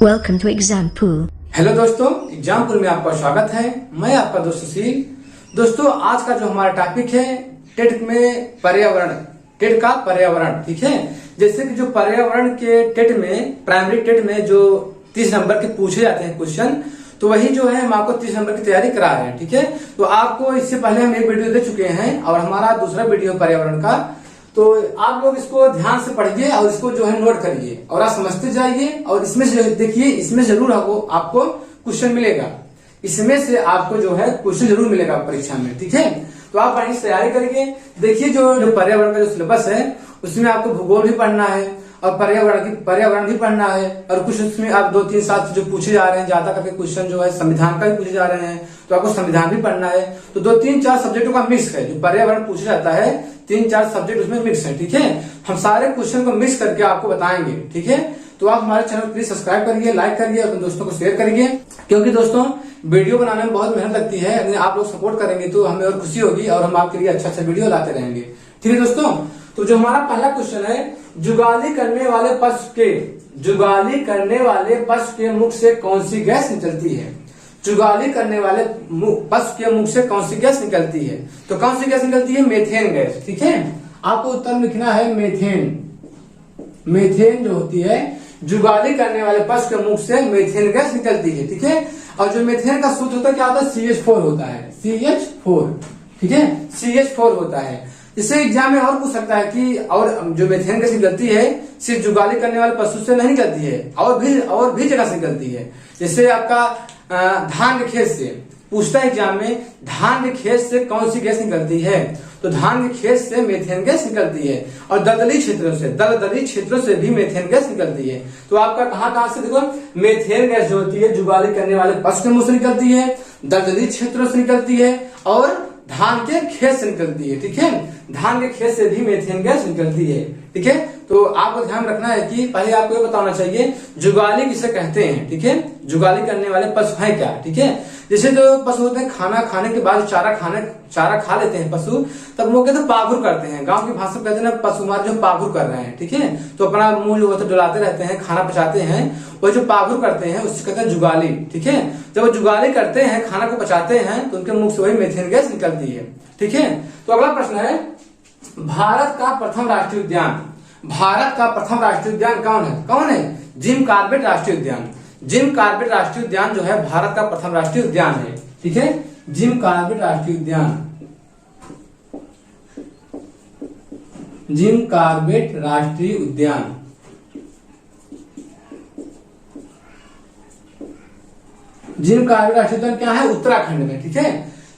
Welcome to Exam Pool. Hello दोस्तों, exam pool में आपका स्वागत है। मैं आपका दोस्त सुशील। दोस्तों, आज का जो हमारा टॉपिक है टेट में पर्यावरण, टेट का पर्यावरण। ठीक है, जैसे कि जो पर्यावरण के टेट में, प्राइमरी टेट में जो 30 नंबर के पूछे जाते हैं क्वेश्चन, तो वही जो है हम आपको 30 नंबर की तैयारी करा रहे हैं। ठीक है, तो आपको इससे पहले हम एक वीडियो दे चुके हैं और हमारा दूसरा वीडियो पर्यावरण का, तो आप लोग इसको ध्यान से पढ़िए और इसको जो है नोट करिए और आप समझते जाइए। और इसमें से देखिए, इसमें जरूर आपको क्वेश्चन मिलेगा, इसमें से आपको जो है क्वेश्चन जरूर मिलेगा परीक्षा में। ठीक है, तो आप पढ़ने की तैयारी करिए। देखिए, जो पर्यावरण का जो सिलेबस है उसमें आपको भूगोल भी पढ़ना है और पर्यावरण भी पढ़ना है, और कुछ उसमें आप 2-3 साथ जो पूछे जा रहे हैं, ज्यादा करके क्वेश्चन जो है संविधान का भी पूछे जा रहे हैं, तो आपको संविधान भी पढ़ना है। तो 2-3-4 सब्जेक्टों का मिक्स है, जो पर्यावरण पूछा जाता है 3-4 सब्जेक्ट उसमें मिक्स है। ठीक है, हम सारे क्वेश्चन को मिक्स करके आपको बताएंगे। ठीक है, तो आप हमारे चैनल प्लीज सब्सक्राइब करिए, लाइक करिए, अपने दोस्तों को शेयर करिए, क्योंकि दोस्तों वीडियो बनाने में बहुत मेहनत लगती है। अगर आप लोग सपोर्ट करेंगे तो हमें और खुशी होगी और हम आपके लिए अच्छा वीडियो लाते रहेंगे। ठीक है दोस्तों, तो जो हमारा पहला क्वेश्चन है, जुगाली करने वाले पशु के मुख से कौन सी गैस निकलती है? जुगाली करने वाले पशु के मुख से कौन सी गैस निकलती है? तो कौन सी गैस निकलती है? Methane gas. ठीक है, आपको उत्तर लिखना है मेथेन। मेथेन जो होती है, जुगाली करने वाले पशु के मुख से मेथेन गैस निकलती है। ठीक है, और जो मेथेन का सूत्र होता है क्या होता है? CH4 होता है, CH4। ठीक है, CH4 होता है। इससे एग्जाम में और पूछ सकता है कि और जो मेथेन गैस निकलती है सिर्फ जुगाली करने वाले पशु से नहीं निकलती है, और भी जगह से निकलती है। जैसे आपका धान के खेत से पूछता है एग्जाम में, धान के खेत से कौन सी गैस निकलती है? तो धान के खेत से मेथेन गैस निकलती है। और दलदली क्षेत्रों से भी मेथेन गैस निकलती है। तो आपका कहां से देखो, मेथेन गैस जो होती है जुगाली करने वाले पशु के मुंह से निकलती है, दलदली क्षेत्रों से निकलती है और धान के खेत से निकलती है। ठीक है, धान के खेत से भी मेथेन गैस निकलती है। ठीक है, तो आपको ध्यान रखना है कि पहले आपको ये बताना चाहिए जुगाली किसे कहते हैं। ठीक है, जुगाली करने वाले पशु हैं क्या? ठीक है, जैसे जो पशु होते हैं खाना खाने के बाद चारा खा लेते हैं पशु, तब वो कहते हैं पागुर करते हैं। गांव की भाषा में कहते हैं पशु हमारे जो पागुर कर रहे हैं। ठीक है, तो अपना मुंह जो होता है डुलाते रहते हैं, खाना पचाते हैं, वो जो पागुर करते हैं उससे कहते हैं जुगाली। ठीक है, जब वो जुगाली करते हैं, खाना को पचाते हैं, तो उनके मुख से वही मेथेन गैस निकलती है। ठीक है, तो अगला प्रश्न है, भारत का प्रथम राष्ट्रीय उद्यान कौन है? जिम कॉर्बेट राष्ट्रीय उद्यान। जिम कॉर्बेट राष्ट्रीय उद्यान जो है भारत का प्रथम राष्ट्रीय उद्यान है। ठीक है, जिम कॉर्बेट राष्ट्रीय उद्यान, जिम कॉर्बेट राष्ट्रीय उद्यान। जिम कॉर्बेट राष्ट्रीय उद्यान क्या है? उत्तराखंड में। ठीक है,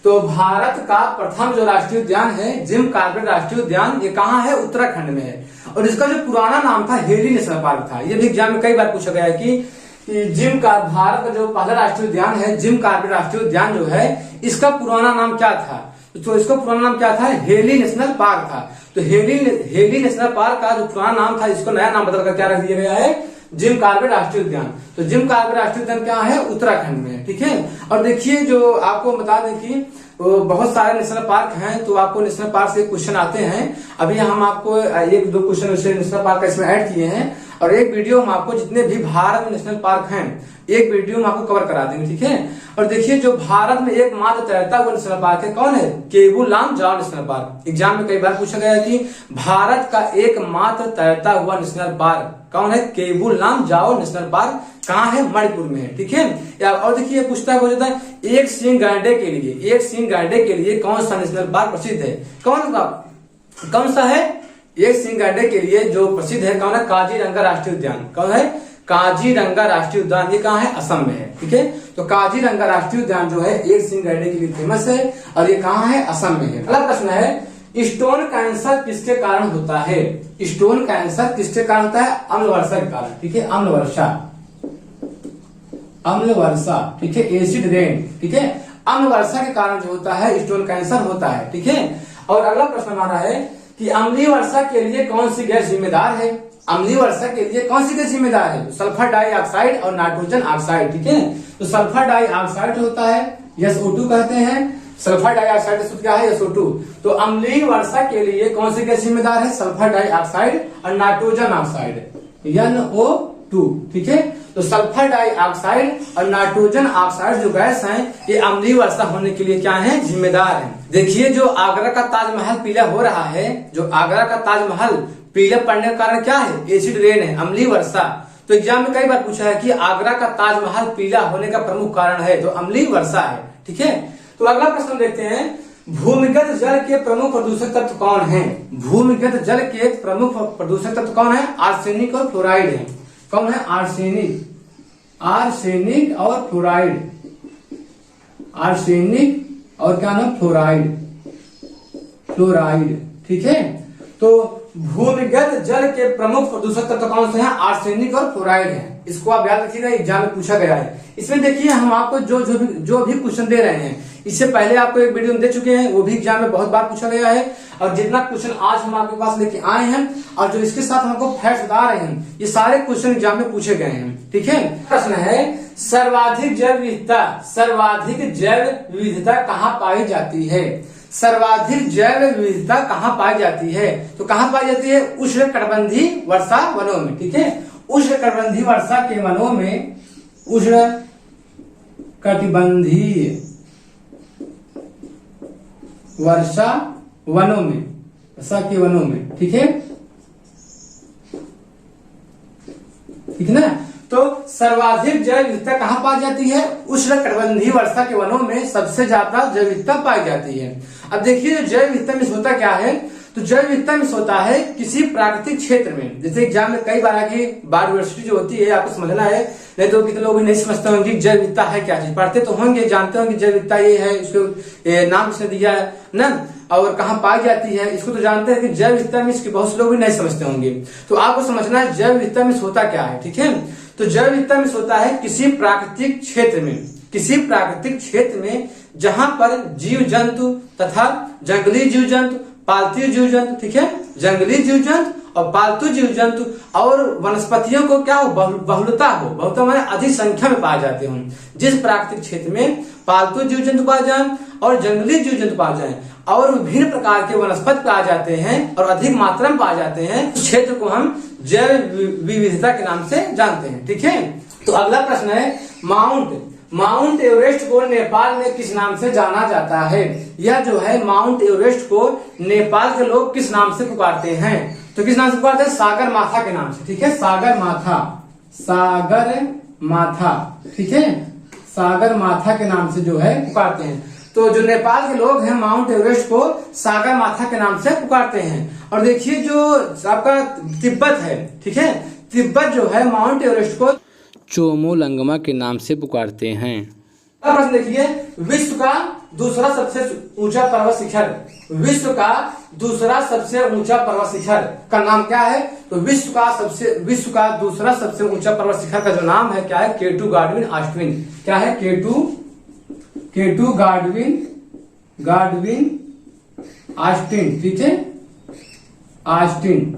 तो भारत का प्रथम जो राष्ट्रीय उद्यान है जिम कॉर्बेट राष्ट्रीय उद्यान, ये कहाँ है? उत्तराखंड में है। और इसका जो पुराना नाम था हेली नेशनल पार्क था। ये भी एग्जाम में कई बार पूछा गया है कि भारत का जो पहला राष्ट्रीय उद्यान है जिम कॉर्बेट राष्ट्रीय उद्यान जो है, इसका पुराना नाम क्या था? तो इसका पुराना नाम क्या था? हेली नेशनल पार्क था। तो हेली नेशनल पार्क का जो पुराना नाम था, इसको नया नाम बदलकर क्या रख दिया गया है? जिम कॉर्बेट राष्ट्रीय उद्यान। तो जिम कॉर्बेट राष्ट्रीय उद्यान क्या है? उत्तराखंड में। ठीक है, और देखिए जो आपको बता दें कि बहुत सारे नेशनल पार्क हैं, तो आपको नेशनल पार्क से क्वेश्चन आते हैं। अभी हम आपको 1-2 क्वेश्चन नेशनल पार्क का इसमें ऐड किए हैं, और एक वीडियो हम आपको जितने भी भारत में नेशनल पार्क हैं, एक वीडियो हम आपको कवर करा देंगे। ठीक है, और देखिए जो भारत में एकमात्र तैरता हुआ नेशनल पार्क है, कौन है? Keibul Lamjao national park. Exam में कई बार पूछा गया है कि भारत का एकमात्र तैरता हुआ नेशनल पार्क कौन है? केबुल लामजाओ नेशनल पार्क कहाँ है? मणिपुर में है। ठीक है, और देखिए पूछता है एक सींग गैंडे के लिए कौन सा नेशनल पार्क प्रसिद्ध है? कौन सा है? एक सींग गैंडे के लिए जो प्रसिद्ध है कौन है? काजीरंगा राष्ट्रीय उद्यान। कौन है? काजीरंगा राष्ट्रीय उद्यान। ये कहाँ है? असम में है। ठीक है, तो काजीरंगा राष्ट्रीय उद्यान जो है एक सींग गैंडे के लिए फेमस है, और ये कहाँ है? असम में है। अगला प्रश्न है, स्टोन कैंसर किसके कारण होता है? स्टोन कैंसर किसके कारण होता है? अम्लवर्षा के कारण। ठीक है, अम्लवर्षा। ठीक है, एसिड रेन। ठीक है, अम्लवर्षा के कारण जो होता है स्टोन कैंसर होता है। ठीक है, और अगला प्रश्न हमारा है कि अम्लीय वर्षा के लिए कौन सी गैस जिम्मेदार है? अम्लीय वर्षा के लिए कौन सी गैस जिम्मेदार है? सल्फर डाइऑक्साइड और नाइट्रोजन ऑक्साइड। ठीक है, तो सल्फर डाइऑक्साइड होता है, SO2 कहते हैं। सल्फर डाइऑक्साइड सूत्र क्या है? SO2। तो अम्लीय वर्षा के लिए कौन सी गैस जिम्मेदार है? सल्फर डाइऑक्साइड और नाइट्रोजन ऑक्साइड, NO2। 2। ठीक है, तो सल्फर डाइऑक्साइड और नाइट्रोजन ऑक्साइड जो गैस हैं ये अम्लीय वर्षा होने के लिए क्या है, जिम्मेदार है। देखिए जो आगरा का ताजमहल पीला हो रहा है, जो आगरा का ताजमहल पीला पड़ने का कारण क्या है, एसिड रेन है, अम्लीय वर्षा। तो एग्जाम में कई बार पूछा है कि आगरा का ताजमहल पीला होने का प्रमुख कारण है, तो अम्लीय वर्षा है। ठीक है, तो अगला प्रश्न देखते हैं, भूमिगत जल के प्रमुख प्रदूषक तत्व कौन है? भूमिगत जल के प्रमुख प्रदूषक तत्व कौन है? आर्सेनिक और फ्लोराइड है। कौन है? आर्सेनिक और फ्लोराइड। आर्सेनिक और क्या नाम? फ्लोराइड। ठीक है, तो भूमिगत जल के प्रमुख प्रदूषक तत्व कौन से हैं? आर्सेनिक और फ्लोराइड है। इसको आप याद रखिएगा, एग्जाम में पूछा गया है। इसमें देखिए हम आपको जो भी क्वेश्चन दे रहे हैं, इससे पहले आपको एक वीडियो में दे चुके हैं, वो भी एग्जाम में बहुत बार पूछा गया है। और जितना क्वेश्चन आज हम आपके पास लेके आए हैं और जो इसके साथ हमको फैक्ट्स बता रहे हैं, ये सारे क्वेश्चन एग्जाम में पूछे गए हैं। ठीक है, प्रश्न है, सर्वाधिक जैव विविधता कहाँ पाई जाती है? सर्वाधिक जैव विविधता कहाँ पाई जाती है? तो कहाँ पाई जाती है? उष्णकटिबंधीय वर्षा वनों में। ठीक है, उष्णकटिबंधीय वर्षा के वनों में, उष्णकटिबंधीय वर्षा वनों में, वर्षा के वनों में। ठीक है, ठीक है ना। तो सर्वाधिक जैव विविधता कहाँ पाई जाती है? उष्णकटिबंधीय वर्षा के वनों में सबसे ज्यादा जैव विविधता पाई जाती है। अब देखिए जैव विविधता में होता क्या है, तो जैव विविधता में होता है किसी प्राकृतिक क्षेत्र में, जैसे एग्जाम में कई बार आके बायोडायवर्सिटी जो होती है आपको समझना है, नहीं तो कितने लोग भी नहीं समझते होंगे जैव विविधता है क्या चीज। पढ़ते तो होंगे, जानते होंगे जैव विविधता ये है, इसको नाम किसने दिया है ना, और कहाँ पाई जाती है इसको तो जानते हैं, कि जैव विविधता में इसके बहुत से लोग भी नहीं समझते होंगे। तो आपको समझना है जैव विविधता में होता क्या है। ठीक है, तो जैव विविधता में होता है किसी प्राकृतिक क्षेत्र में जहां पर जीव जंतु तथा जंगली जीव जंतु, पालतू जीव जंतु, ठीक है, जंगली जीव जंतु और पालतू जीव जंतु और वनस्पतियों को क्या हो, बहुलता माने अधिक संख्या में पाए जाते हो। जिस प्राकृतिक क्षेत्र में पालतू जीव जंतु पाए जाए और जंगली जीव जंतु पाए जाए और विभिन्न प्रकार के वनस्पति पाए जाते हैं और अधिक मात्रा में पाए जाते हैं, उस क्षेत्र को हम जैव विविधता के नाम से जानते हैं। ठीक है, तो अगला प्रश्न है, माउंट एवरेस्ट को नेपाल में किस नाम से जाना जाता है? यह जो है माउंट एवरेस्ट को नेपाल के लोग किस नाम से पुकारते हैं? तो किस नाम से पुकारते हैं? सागर माथा के नाम से। ठीक है, सागर माथा। ठीक है, सागर माथा के नाम से जो है पुकारते हैं। तो जो नेपाल के लोग हैं माउंट एवरेस्ट को सागर माथा के नाम से पुकारते हैं। और देखिए जो आपका तिब्बत है, ठीक है, तिब्बत जो है माउंट एवरेस्ट को चोमोलंगमा के नाम से पुकारते हैं। अब प्रश्न देखिए, विश्व का दूसरा सबसे ऊंचा पर्वत शिखर, विश्व का दूसरा सबसे ऊंचा पर्वत शिखर का नाम क्या है? तो विश्व का दूसरा सबसे ऊंचा पर्वत शिखर का जो नाम है क्या है? केटू गाडविन ऑस्टिन। क्या है? केटू गाडविन ऑस्टिन। ठीक है, ऑस्टिन,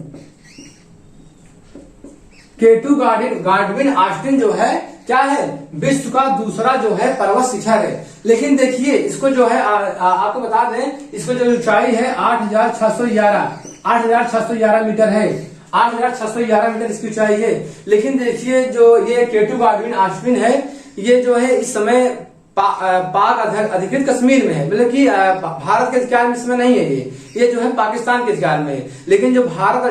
केटू गाडविन ऑस्टिन जो है क्या है? विश्व का दूसरा जो है पर्वत शिखर है। लेकिन देखिए इसको जो है आपको बता दें, इसको जो ऊंचाई है 8,611 मीटर है। 8,611 मीटर इसकी ऊंचाई है। लेकिन देखिए जो ये केटू गाडविन ऑस्टिन है, ये जो है इस समय पाक अधिकृत कश्मीर में है, मतलब कि भारत के अधिकार में इसमें नहीं है। ये जो है पाकिस्तान के अधिकार में है। लेकिन जो भारत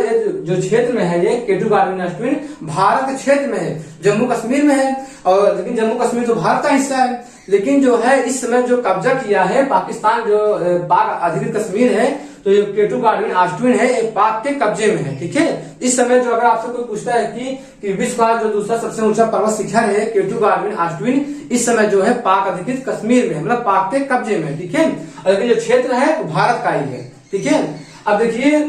जो क्षेत्र में है, ये केटू गाडविन ऑस्टिन भारत के क्षेत्र में है, जम्मू कश्मीर में है। और लेकिन जम्मू कश्मीर तो भारत का हिस्सा है। लेकिन जो है इस समय जो कब्जा किया है पाकिस्तान, जो पाक अधिकृत कश्मीर है, तो ये केटू गाडविन ऑस्टिन है, ये पाक के कब्जे में है। ठीक है, इस समय जो अगर आपसे कोई पूछता है कि विश्व का जो दूसरा सबसे ऊंचा पर्वत शिखर है केटू गाडविन ऑस्टिन, इस समय जो है पाक अधिकृत कश्मीर में, मतलब पाक के कब्जे में। ठीक है, लेकिन जो क्षेत्र है वो भारत का ही है। ठीक है, अब देखिए,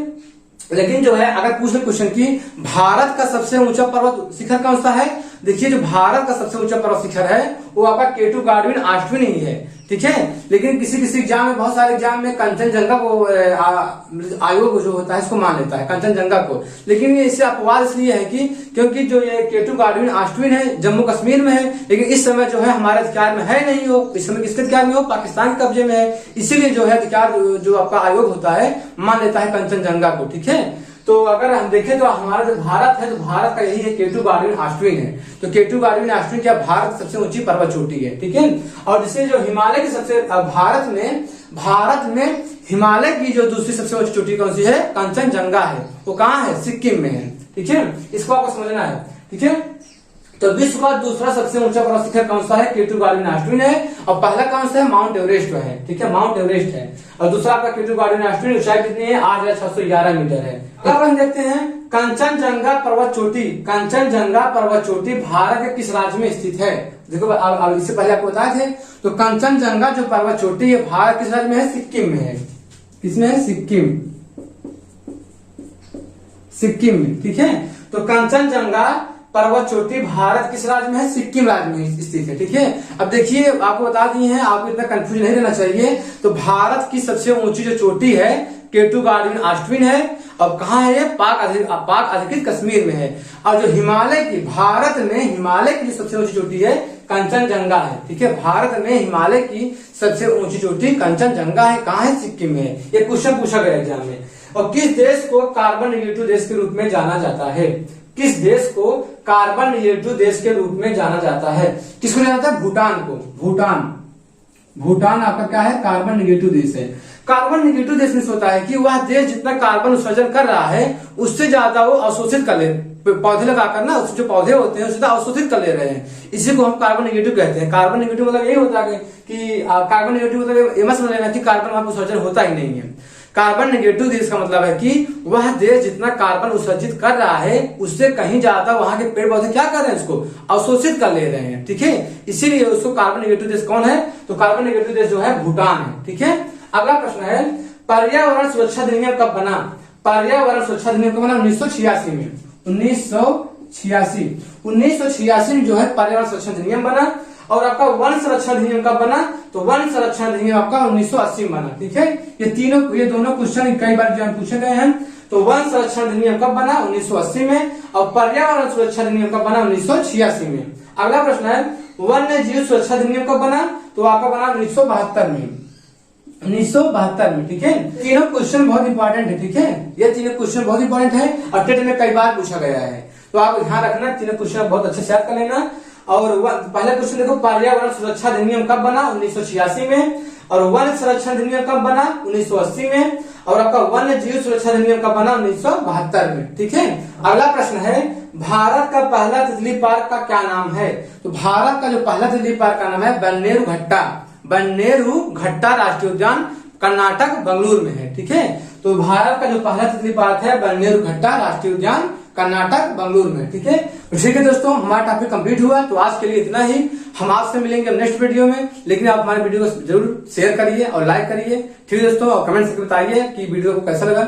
लेकिन जो है अगर पूछे क्वेश्चन की भारत का सबसे ऊंचा पर्वत शिखर कौन सा है, देखिए जो भारत का सबसे ऊंचा पर्वत शिखर है वो आपका केटू गाडविन ऑस्टिन ही है। ठीक है, लेकिन किसी एग्जाम में, बहुत सारे एग्जाम में कंचनजंगा को आयोग जो होता है इसको मान लेता है, कंचनजंगा को। लेकिन ये इससे अपवाद इसलिए है कि क्योंकि जो ये केटू गाडविन ऑस्टिन है जम्मू कश्मीर में है, लेकिन इस समय जो है हमारे अधिकार में है नहीं हो, इस समय किसके अधिकार में हो? पाकिस्तान के कब्जे में है। इसीलिए जो है अधिकार जो आपका आयोग होता है मान लेता है कंचनजंगा को। ठीक है, तो अगर हम देखें तो हमारा जो भारत है, तो भारत का यही है केटू गार्डन ऑस्ट्रिन है। तो केटू गार्डन ऑस्ट्रिन क्या भारत की सबसे ऊंची पर्वत चोटी है, ठीक है। और जिसे जो हिमालय की सबसे भारत में हिमालय की जो दूसरी सबसे ऊंची चोटी कौन सी है, कंचनजंगा है। वो कहाँ है, सिक्किम में है, ठीक है। इसको आपको समझना है, ठीक है। तो विश्व का दूसरा सबसे ऊंचा पर्वत शिखर कौन सा है, केटू गार्डन ऑस्ट्रिन है। और पहला कौन सा है, माउंट एवरेस्ट है, ठीक है, माउंट एवरेस्ट है। और दूसरा आपका केटू गार्डन ऑस्ट्रिन, ऊंचाई कितनी है, 8611 मीटर है। अब हम देखते हैं कंचनजंगा पर्वत चोटी। कंचनजंगा पर्वत चोटी भारत के किस राज्य में स्थित है। देखो अब इससे पहले आपको बताए थे, तो कंचनजंगा जो पर्वत चोटी है भारत किस राज्य में है, सिक्किम में है। किसमें है, सिक्किम में, ठीक है। तो कंचनजंगा पर्वत चोटी भारत किस राज्य में है, सिक्किम राज्य में स्थित है, ठीक है। अब देखिए आपको बता दिए हैं, आपको इतना कंफ्यूज नहीं रहना चाहिए। तो भारत की सबसे ऊंची जो चोटी है केटू गार्डन ऑस्ट्रिन है। अब कहाँ है, पाक अधिकृत कश्मीर में है। और जो भारत में हिमालय की सबसे ऊंची चोटी है कंचनजंगा है, ठीक है। भारत में हिमालय की सबसे ऊंची चोटी कंचनजंगा है। कहाँ है, सिक्किम में है। ये क्वेश्चन पूछा गया एग्जाम में। और किस देश को कार्बन निगेटिव देश के रूप में जाना जाता है, किस देश को कार्बन निगेटिव देश के रूप में जाना जाता है, किसको जाना जाता है, भूटान को। भूटान आपका क्या है, कार्बन निगेटिव देश है। कार्बन निगेटिव देश में होता है कि वह देश जितना कार्बन उत्सर्जन कर रहा है उससे ज्यादा वो अवशोषित कर ले, पौधे लगाकर ना, उससे जो पौधे होते हैं उससे अवशोषित कर ले रहे हैं। इसी को हम कार्बन निगेटिव कहते हैं। कार्बन निगेटिव मतलब यही होता है कि कार्बन निगेटिव मतलब ये मत समझ लेना कि कार्बन वहां पर उत्सर्जन होता ही नहीं है। कार्बन निगेटिव देश का मतलब है कि वह देश जितना कार्बन उत्सर्जित कर रहा है उससे कहीं ज्यादा वहां के पेड़ पौधे क्या कर रहे हैं, उसको अवशोषित कर ले रहे हैं, ठीक है। इसीलिए उसको कार्बन निगेटिव देश कौन है, तो कार्बन निगेटिव देश जो है भूटान है, ठीक है। अगला प्रश्न है, पर्यावरण सुरक्षा अधिनियम कब बना। पर्यावरण सुरक्षा अधिनियम कब बना, 1986 में। 1986 में जो है पर्यावरण सुरक्षा अधिनियम बना। और आपका वन संरक्षण अधिनियम कब बना, तो वन संरक्षण अधिनियम आपका 1980 में बना, ठीक है। ये दोनों क्वेश्चन कई बार जो पूछे गए हैं। तो वन संरक्षण अधिनियम कब बना, 1980 में। और पर्यावरण सुरक्षा अधिनियम कब बना, 1986 में। अगला प्रश्न है, वन्य जीव सुरक्षा अधिनियम कब बना, तो आपका बना 1972 में। 1972 में, ठीक है। तीनों क्वेश्चन बहुत इंपॉर्टेंट है, ठीक है। ये तीनों क्वेश्चन बहुत इंपॉर्टेंट है और टेट में कई बार पूछा गया है। तो आप ध्यान रखना, तीनों क्वेश्चन बहुत अच्छे से याद कर लेना। और पहला क्वेश्चन देखो, पर्यावरण सुरक्षा अधिनियम कब बना, 1986 में। और वन संरक्षण अधिनियम कब बना, 1980 में। और आपका वन्य जीव सुरक्षा अधिनियम कब बना, 1972 में, ठीक है। अगला प्रश्न है, भारत का पहला तितली पार्क का क्या नाम है। तो भारत का जो पहला तितली पार्क का नाम है बन्नेरु घट्टा राष्ट्रीय उद्यान, कर्नाटक बंगलुरु में है, ठीक है। तो भारत का जो पहला तितली पार्क है बन्नेरु घट्टा राष्ट्रीय उद्यान, कर्नाटक बंगलुरु में, ठीक है। ठीक है दोस्तों, हमारा टॉपिक कंप्लीट हुआ। तो आज के लिए इतना ही। हम आपसे मिलेंगे नेक्स्ट वीडियो में, लेकिन आप हमारे वीडियो को जरूर शेयर करिए और लाइक करिए, ठीक है दोस्तों। और कमेंट करके बताइए कि वीडियो को कैसा लगा।